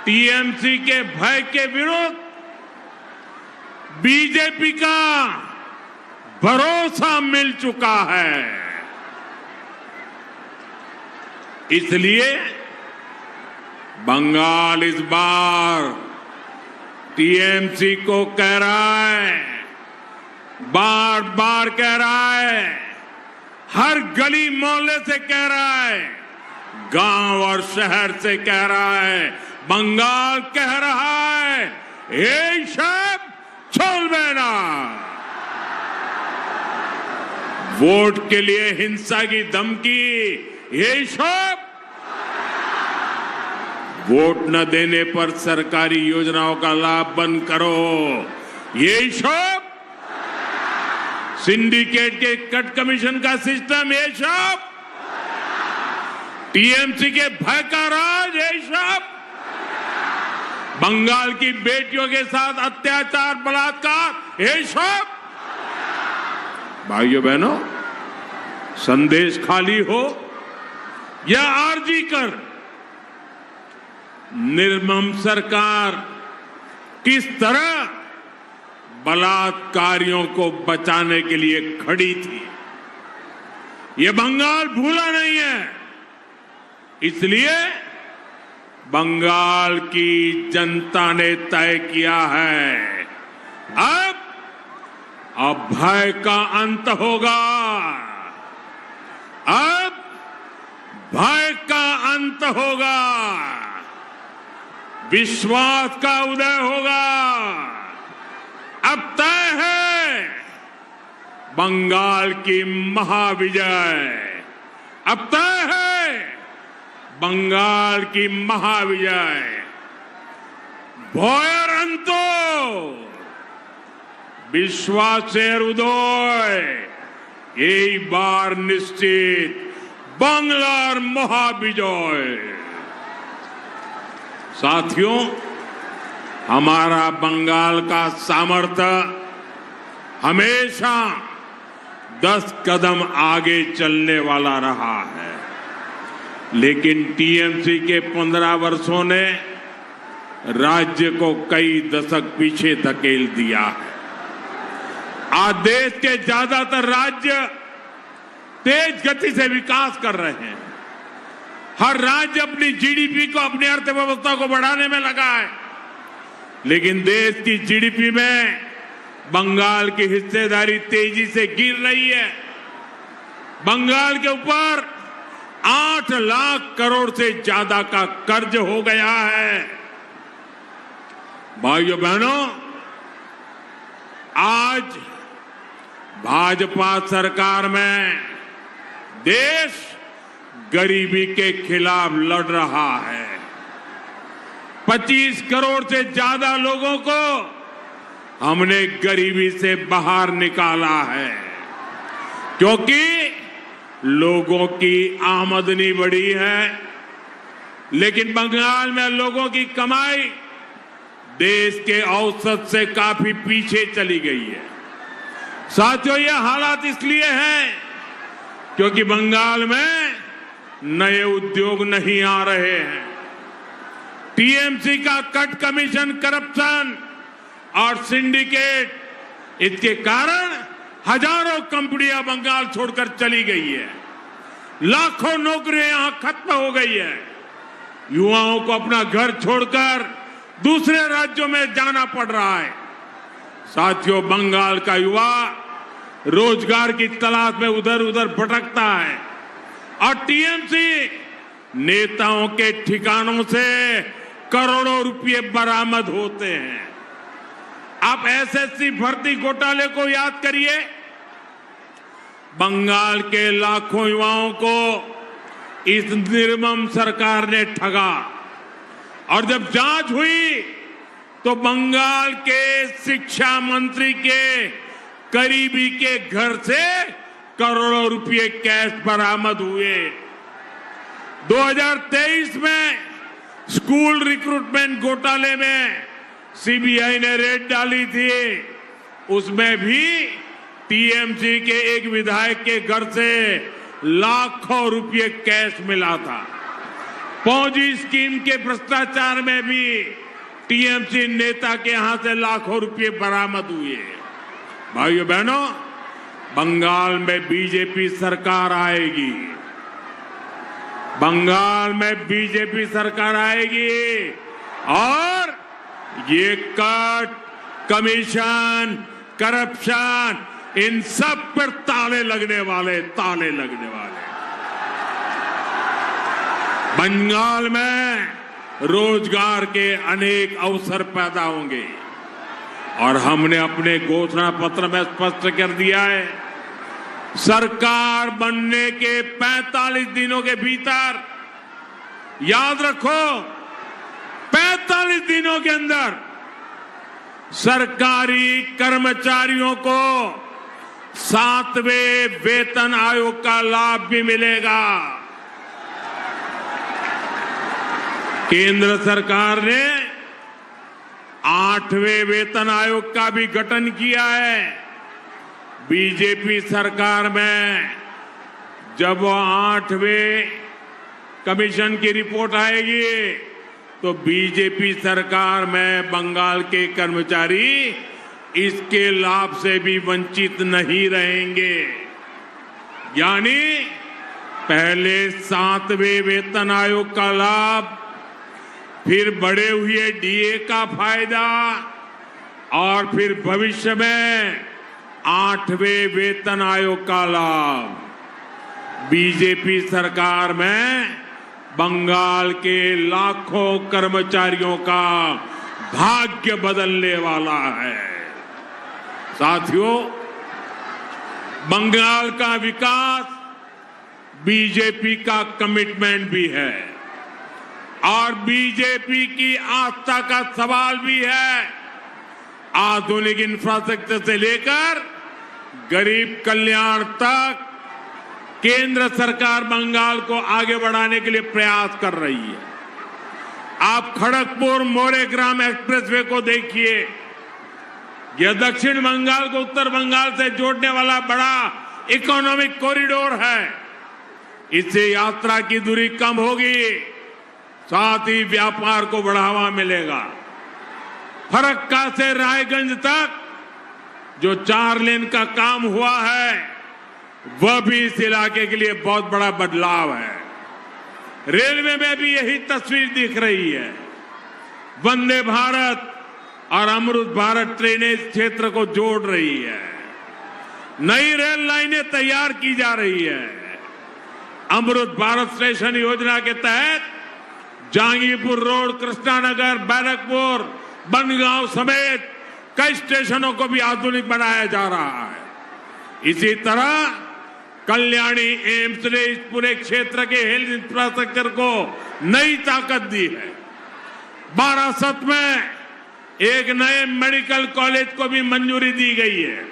TMC के भय के विरुद्ध बीजेपी का भरोसा मिल चुका है। इसलिए बंगाल इस बार टीएमसी को कह रहा है, बार बार कह रहा है, हर गली मोहल्ले से कह रहा है, गांव और शहर से कह रहा है, बंगाल कह रहा है, ये सब छोड़बे ना। वोट के लिए हिंसा की धमकी, ये सब वोट न देने पर सरकारी योजनाओं का लाभ बंद करो, ये सब सिंडिकेट के कट कमीशन का सिस्टम, ये सब टीएमसी के भय का राज, ये सब बंगाल की बेटियों के साथ अत्याचार बलात्कार, ये सब। भाइयों बहनों, संदेश खाली हो या आरजी कर, निर्मम सरकार किस तरह बलात्कारियों को बचाने के लिए खड़ी थी, ये बंगाल भूला नहीं है। इसलिए बंगाल की जनता ने तय किया है, अब भय का अंत होगा, अब भय का अंत होगा, विश्वास का उदय होगा। अब तय है बंगाल की महाविजय, अब तय है बंगाल की महाविजय। भयर अंतो विश्वासेर उदय, এই বার নিশ্চিত বাংলার महाविजय। साथियों, हमारा बंगाल का सामर्थ्य हमेशा 10 कदम आगे चलने वाला रहा है, लेकिन टीएमसी के 15 वर्षों ने राज्य को कई दशक पीछे धकेल दिया है। आज देश के ज्यादातर राज्य तेज गति से विकास कर रहे हैं। हर राज्य अपनी जीडीपी को, अपनी अर्थव्यवस्था को बढ़ाने में लगा है, लेकिन देश की जीडीपी में बंगाल की हिस्सेदारी तेजी से गिर रही है। बंगाल के ऊपर 8 लाख करोड़ से ज्यादा का कर्ज हो गया है। भाइयों बहनों, आज भाजपा सरकार में देश गरीबी के खिलाफ लड़ रहा है। 25 करोड़ से ज्यादा लोगों को हमने गरीबी से बाहर निकाला है, क्योंकि लोगों की आमदनी बढ़ी है, लेकिन बंगाल में लोगों की कमाई देश के औसत से काफी पीछे चली गई है। साथियों, ये हालात इसलिए हैं क्योंकि बंगाल में नए उद्योग नहीं आ रहे हैं। टीएमसी का कट कमीशन, करप्शन और सिंडिकेट, इसके कारण हजारों कंपनियां बंगाल छोड़कर चली गई है। लाखों नौकरियां यहां खत्म हो गई है। युवाओं को अपना घर छोड़कर दूसरे राज्यों में जाना पड़ रहा है। साथियों, बंगाल का युवा रोजगार की तलाश में उधर उधर भटकता है और टीएमसी नेताओं के ठिकानों से करोड़ों रुपए बरामद होते हैं। आप एसएससी भर्ती घोटाले को याद करिए। बंगाल के लाखों युवाओं को इस निर्मम सरकार ने ठगा और जब जांच हुई तो बंगाल के शिक्षा मंत्री के करीबी के घर से करोड़ों रुपए कैश बरामद हुए। 2023 में स्कूल रिक्रूटमेंट घोटाले में सीबीआई ने रेड डाली थी, उसमें भी टीएमसी के एक विधायक के घर से लाखों रुपए कैश मिला था। पौजी स्कीम के भ्रष्टाचार में भी टीएमसी नेता के यहां से लाखों रुपए बरामद हुए। भाइयों बहनों, बंगाल में बीजेपी सरकार आएगी, बंगाल में बीजेपी सरकार आएगी और ये कट, कमीशन, करप्शन, इन सब पर ताले लगने वाले। बंगाल में रोजगार के अनेक अवसर पैदा होंगे और हमने अपने घोषणा पत्र में स्पष्ट कर दिया है, सरकार बनने के 45 दिनों के भीतर, याद रखो 45 दिनों के अंदर सरकारी कर्मचारियों को 7वें वेतन आयोग का लाभ भी मिलेगा। केंद्र सरकार ने 8वें वेतन आयोग का भी गठन किया है। बीजेपी सरकार में जब वो 8वें कमीशन की रिपोर्ट आएगी तो बीजेपी सरकार में बंगाल के कर्मचारी इसके लाभ से भी वंचित नहीं रहेंगे। यानी पहले 7वें वेतन आयोग का लाभ, फिर बढ़े हुए डीए का फायदा और फिर भविष्य में 8वें वेतन आयोग का लाभ। बीजेपी सरकार में बंगाल के लाखों कर्मचारियों का भाग्य बदलने वाला है। साथियों, बंगाल का विकास बीजेपी का कमिटमेंट भी है और बीजेपी की आस्था का सवाल भी है। आधुनिक इंफ्रास्ट्रक्चर से लेकर गरीब कल्याण तक केंद्र सरकार बंगाल को आगे बढ़ाने के लिए प्रयास कर रही है। आप खड़गपुर मोरेग्राम एक्सप्रेसवे को देखिए, यह दक्षिण बंगाल को उत्तर बंगाल से जोड़ने वाला बड़ा इकोनॉमिक कॉरिडोर है। इससे यात्रा की दूरी कम होगी, साथ ही व्यापार को बढ़ावा मिलेगा। फरक्का से रायगंज तक जो 4 लेन का काम हुआ है वह भी इस इलाके के लिए बहुत बड़ा बदलाव है। रेलवे में भी यही तस्वीर दिख रही है। वंदे भारत और अमृत भारत ट्रेनें इस क्षेत्र को जोड़ रही है। नई रेल लाइनें तैयार की जा रही है। अमृत भारत स्टेशन योजना के तहत जहांगीरपुर रोड, कृष्णानगर, बैरकपुर, बनगांव समेत कई स्टेशनों को भी आधुनिक बनाया जा रहा है। इसी तरह कल्याणी एम्स ने इस पूरे क्षेत्र के हेल्थ इंफ्रास्ट्रक्चर को नई ताकत दी है। बारासत में एक नए मेडिकल कॉलेज को भी मंजूरी दी गई है।